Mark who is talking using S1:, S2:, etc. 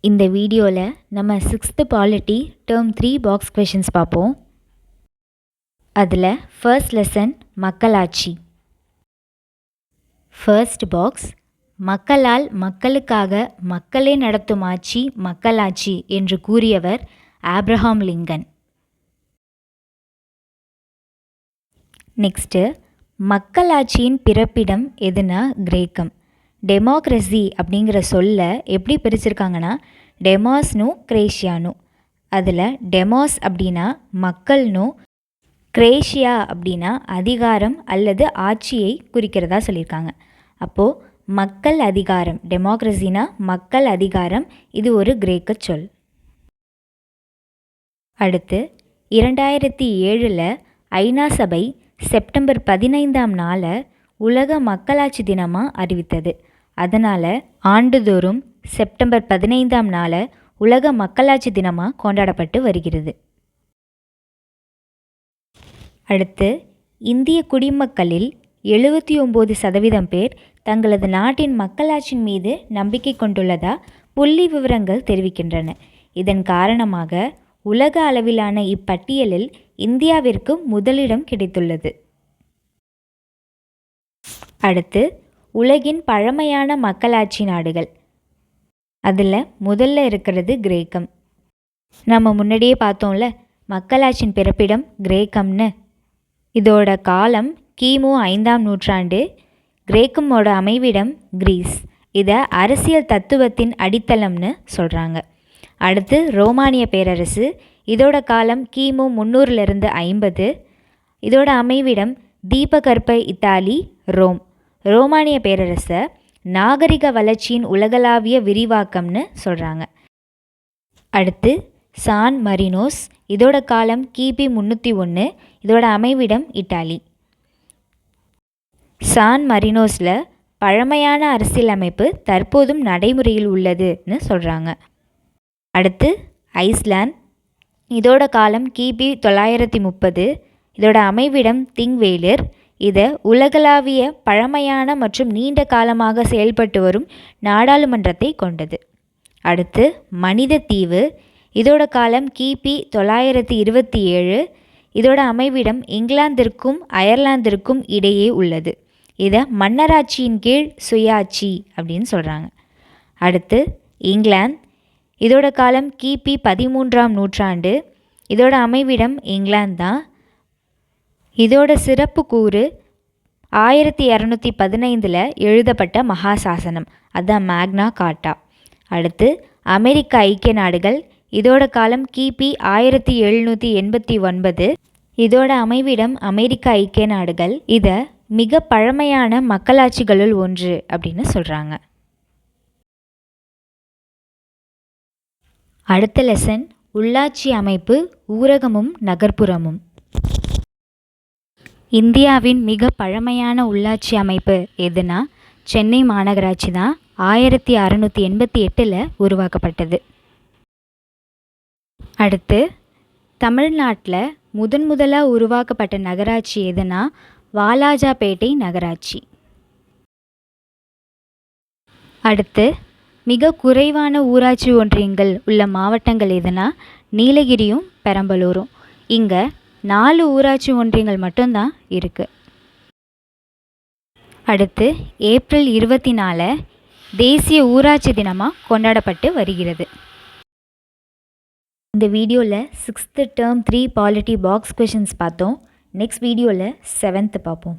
S1: இந்த வீடியோவில் நம்ம 6th polity term 3 box questions பார்ப்போம். அதில் ஃபர்ஸ்ட் லெசன் மக்களாட்சி. ஃபர்ஸ்ட் பாக்ஸ், மக்களால் மக்களுக்காக மக்களே நடத்தும் ஆட்சி மக்களாட்சி என்று கூறியவர் ஆப்ரஹாம் லிங்கன். நெக்ஸ்ட்டு, மக்களாட்சியின் பிறப்பிடம் எதுனா கிரேக்கம். டெமோக்ரஸி அப்படிங்கிற சொல்ல எப்படி பிரிச்சிருக்காங்கன்னா டெமாஸ்னு கிரேஷியானு. அதில் டெமாஸ் அப்படின்னா மக்கள்னு, கிரேஷியா அப்படின்னா அதிகாரம் அல்லது ஆட்சியை குறிக்கிறதா சொல்லியிருக்காங்க. அப்போது மக்கள் அதிகாரம், டெமோக்ரஸினா மக்கள் அதிகாரம், இது ஒரு கிரேக்க சொல். அடுத்து 2007 ஐநா சபை செப்டம்பர் 15 உலக மக்களாட்சி தினமாக அறிவித்தது. அதனால் ஆண்டுதோறும் செப்டம்பர் 15 உலக மக்களாட்சி தினமாக கொண்டாடப்பட்டு வருகிறது. அடுத்து, இந்திய குடிமக்களில் 79% பேர் தங்களது நாட்டின் மக்களாட்சியின் மீது நம்பிக்கை கொண்டுள்ளதா புள்ளி விவரங்கள் தெரிவிக்கின்றன. இதன் காரணமாக உலக அளவிலான இப்பட்டியலில் இந்தியாவிற்கு முதலிடம் கிடைத்துள்ளது. அடுத்து, உலகின் பழமையான மக்களாட்சி நாடுகள். அதில் முதல்ல இருக்கிறது கிரேக்கம். நம்ம முன்னாடியே பார்த்தோம்ல, மக்களாட்சியின் பிறப்பிடம் கிரேக்கம்னு. இதோட காலம் கிமு 5ஆம் நூற்றாண்டு. கிரேக்கமோட அமைவிடம் கிரீஸ். இதை அரசியல் தத்துவத்தின் அடித்தளம்னு சொல்கிறாங்க. அடுத்து, ரோமானிய பேரரசு. இதோட காலம் கிமு 300-50. இதோட அமைவிடம் தீபகற்ப இத்தாலி, ரோம். ரோமானிய பேரரசை நாகரிக வளர்ச்சியின் உலகளாவிய விரிவாக்கம்னு சொல்கிறாங்க. அடுத்து, சான் மரினோஸ். இதோட காலம் கிபி 301. இதோட அமைவிடம் இத்தாலி. சான் மரினோஸில் பழமையான அரசியலமைப்பு தற்போதும் நடைமுறையில் உள்ளதுன்னு சொல்கிறாங்க. அடுத்து, ஐஸ்லாந்து. இதோட காலம் கிபி 930. இதோட அமைவிடம் திங்வேலர். இதை உலகளாவிய பழமையான மற்றும் நீண்ட காலமாக செயல்பட்டு வரும் நாடாளுமன்றத்தை கொண்டது. அடுத்து, மனித தீவு. இதோட காலம் கிபி 927. இதோட அமைவிடம் இங்கிலாந்திற்கும் அயர்லாந்திற்கும் இடையே உள்ளது. இதை மன்னராட்சியின் கீழ் சுயாட்சி அப்படின்னு சொல்கிறாங்க. அடுத்து, இங்கிலாந்து. இதோட காலம் கிபி 13ஆம் நூற்றாண்டு. இதோட அமைவிடம் இங்கிலாந்து தான். இதோட சிறப்பு கூறு 1215 எழுதப்பட்ட மகாசாசனம், அதுதான் மேக்னா கார்ட்டா. அடுத்து, அமெரிக்க ஐக்கிய நாடுகள். இதோட காலம் கிபி 1789. இதோட அமைவிடம் அமெரிக்க ஐக்கிய நாடுகள். இதை மிக பழமையான மக்களாட்சிகளுள் ஒன்று அப்படின்னு சொல்கிறாங்க. அடுத்த லெசன், உள்ளாட்சி அமைப்பு, ஊரகமும் நகர்ப்புறமும். இந்தியாவின் மிக பழமையான உள்ளாட்சி அமைப்பு எதுனா சென்னை மாநகராட்சி தான். 1688 உருவாக்கப்பட்டது. அடுத்து, தமிழ்நாட்டில் முதலாக உருவாக்கப்பட்ட நகராட்சி எதுனா வாலாஜாபேட்டை நகராட்சி. அடுத்து, மிக குறைவான ஊராட்சி ஒன்றியங்கள் உள்ள மாவட்டங்கள் எதுனா நீலகிரியும் பெரம்பலூரும். இங்கே 4 ஊராட்சி ஒன்றியங்கள் மட்டும்தான் இருக்குது. அடுத்து, ஏப்ரல் 24 தேசிய ஊராட்சி தினமாக கொண்டாடப்பட்டு வருகிறது. இந்த வீடியோவில் 6th term 3 polity box questions பார்த்தோம். நெக்ஸ்ட் வீடியோவில் 7th பார்ப்போம்.